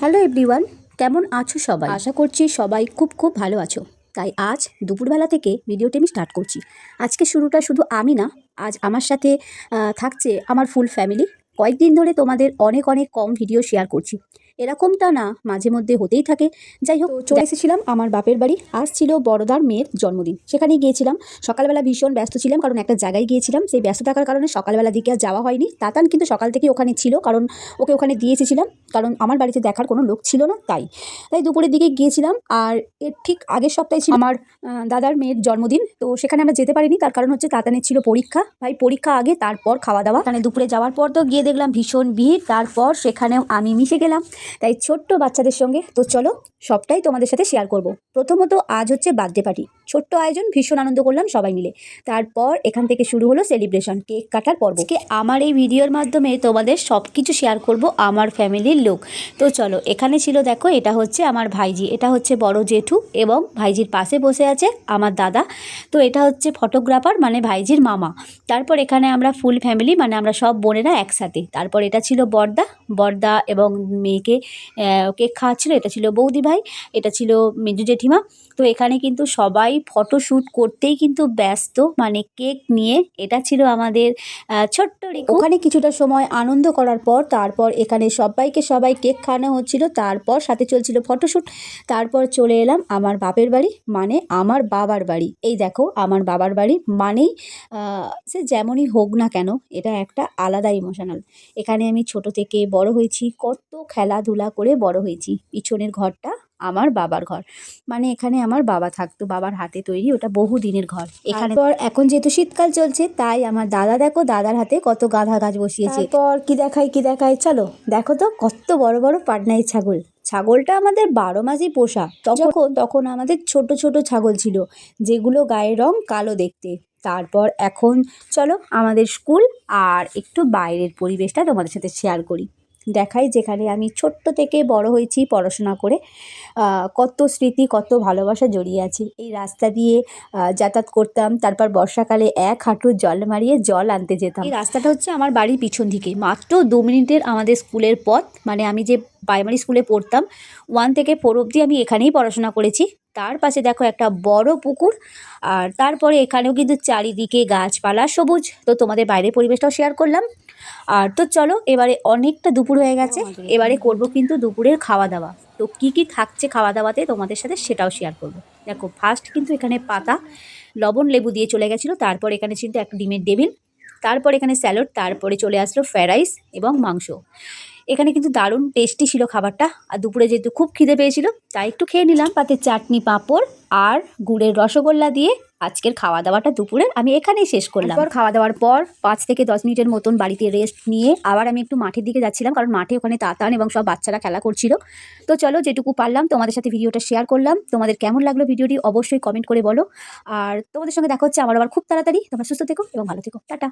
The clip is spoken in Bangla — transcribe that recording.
হ্যালো এভরিওয়ান, কেমন আছো সবাই? আশা করছি সবাই খুব খুব ভালো আছো। তাই আজ দুপুরবেলা থেকে ভিডিওটি আমি স্টার্ট করছি। আজকে শুরুটা শুধু আমি না, আজ আমার সাথে থাকছে আমার ফুল ফ্যামিলি। কয়েকদিন ধরে তোমাদের অনেক অনেক কম ভিডিও শেয়ার করছি, এরকমটা না মাঝে মধ্যে হতেই থাকে। যাই হোক, চলে এসেছিলাম আমার বাপের বাড়ি। আজ ছিল বড়দার মেয়ের জন্মদিন, সেখানেই গিয়েছিলাম। সকালবেলা ভীষণ ব্যস্ত ছিলাম, কারণ একটা জায়গায় গিয়েছিলাম। সেই ব্যস্ত থাকার কারণে সকালবেলা দিকে আর যাওয়া হয়নি। তাতান কিন্তু সকাল থেকে ওখানে ছিল, কারণ ওকে ওখানে দিয়ে এসেছিলাম, কারণ আমার বাড়িতে দেখার কোনো লোক ছিল না। তাই দুপুরের দিকে গিয়েছিলাম। আর এর ঠিক আগের সপ্তাহে ছিল আমার দাদার মেয়ের জন্মদিন। তো সেখানে আমরা যেতে পারিনি, তার কারণ হচ্ছে তাতানের ছিল পরীক্ষা। ভাই পরীক্ষা আগে, তারপর খাওয়া দাওয়া। মানে দুপুরে যাওয়ার পর তো গিয়ে দেখলাম ভীষণ ভিড়, তারপর সেখানেও আমি মিশে গেলাম তাই ছোট্ট বাচ্চাদের সঙ্গে। তো চলো সবটাই তোমাদের সাথে শেয়ার করব। প্রথমত আজ হচ্ছে বার্থডে পার্টি, ছোট্ট আয়োজন, ভীষণ আনন্দ করলাম সবাই মিলে। তারপর এখান থেকে শুরু হলো সেলিব্রেশন, কেক কাটার পর্ব। আমার এই ভিডিওর মাধ্যমে তোমাদের সব কিছু শেয়ার করব, আমার ফ্যামিলির লোক। তো চলো, এখানে ছিল, দেখো এটা হচ্ছে আমার ভাইজি, এটা হচ্ছে বড় জেঠু, এবং ভাইজির পাশে বসে আছে আমার দাদা। তো এটা হচ্ছে ফটোগ্রাফার, মানে ভাইজির মামা। তারপর এখানে আমরা ফুল ফ্যামিলি, মানে আমরা সব বোনেরা একসাথে। তারপর এটা ছিল বড়দা এবং মেয়েকে কেক খাওয়াচ্ছিল। এটা ছিল বৌদি ভাই, এটা ছিল মেজু জেঠিমা। তো এখানে কিন্তু সবাই ফটোশ্যুট করতেই কিন্তু ব্যস্ত, মানে কেক নিয়ে। এটা ছিল আমাদের ছোট্ট রিকু। ওখানে কিছুটা সময় আনন্দ করার পর তারপর এখানে সবাই কেক খাওয়ানো হচ্ছিল, তারপর সাথে চলছিল ফটোশ্যুট। তারপর চলে এলাম আমার বাপের বাড়ি, মানে আমার বাবার বাড়ি। এই দেখো, আমার বাবার বাড়ি মানেই সে যেমনই হোক না কেন, এটা একটা আলাদা ইমোশনাল। এখানে আমি ছোট থেকে বড় হয়েছি, কত খেলাধুলা করে বড় হয়েছি। পিছনের ঘরটা আমার বাবার ঘর, মানে এখানে আমার বাবা থাকতো, বাবার হাতে তৈরি, ওটা বহু দিনের ঘর। এখানে পর এখন যেহেতু শীতকাল চলছে, তাই আমার দাদা, দেখো দাদার হাতে কত গাঁদা গাছ বসিয়েছে। তারপর কি দেখাই চলো দেখো তো, কত বড় বড় পাটনাই ছাগল। ছাগলটা আমাদের 12 মাসই পোষা। তখন আমাদের ছোট ছোট ছাগল ছিল, যেগুলো গায়ের রং কালো দেখতে। তারপর এখন চলো আমাদের স্কুল আর একটু বাইরের পরিবেশটা তোমাদের সাথে শেয়ার করি, দেখাই যেখানে আমি ছোট্ট থেকে বড় হয়েছি পড়াশোনা করে। কত স্মৃতি, কত ভালোবাসা জড়িয়ে আছে। এই রাস্তা দিয়ে যাতায়াত করতাম, তারপর বর্ষাকালে এক হাঁটু জল মারিয়ে জল আনতে যেতাম। এই রাস্তাটা হচ্ছে আমার বাড়ির পিছন দিকে, মাত্র 2 মিনিটের আমাদের স্কুলের পথ। মানে আমি যে প্রাইমারি স্কুলে পড়তাম 1 থেকে 4 অবধি আমি এখানেই পড়াশোনা করেছি। তার পাশে দেখো একটা বড় পুকুর, আর তারপরে এখানেও কিন্তু চারিদিকে গাছপালা সবুজ। তো তোমাদের বাইরের পরিবেশটাও শেয়ার করলাম। আর তো চলো, এবারে অনেকটা দুপুর হয়ে গেছে, এবারে করব কিন্তু দুপুরের খাওয়া দাওয়া। তো কি কি থাকছে খাওয়া দাওয়াতে তোমাদের সাথে সেটাও শেয়ার করব। দেখো ফার্স্ট কিন্তু এখানে পাতা, লবণ, লেবু দিয়ে চলে গেছিলো। তারপর এখানে ছিল একটা ডিমের টেবিল, তারপর এখানে স্যালাড, তারপরে চলে আসলো ফ্রাইড রাইস এবং মাংস। এখানে কিন্তু দারুণ টেস্টি ছিল খাবারটা। আর দুপুরে যেহেতু খুব খিদে পেয়েছিল, তাই একটু খেয়ে নিলাম। পাতে চাটনি, পাঁপড় আর গুড়ের রসগোল্লা দিয়ে আজকের খাওয়া দাওয়াটা দুপুরের আমি এখানেই শেষ করলাম। খাওয়া দাওয়ার পর 5 থেকে 10 মিনিটের মতন বাড়িতে রেস্ট নিয়ে আবার আমি একটু মাঠের দিকে যাচ্ছিলাম, কারণ মাঠে ওখানে তাতান এবং সব বাচ্চারা খেলা করছিল। তো চলো, যেটুকু পারলাম তোমাদের সাথে ভিডিওটা শেয়ার করলাম। তোমাদের কেমন লাগলো ভিডিওটি অবশ্যই কমেন্ট করে বলো। আর তোমাদের সঙ্গে দেখা হচ্ছে আমার আবার খুব তাড়াতাড়ি। তোমরা সুস্থ থেকো এবং ভালো থেকো। টাটা।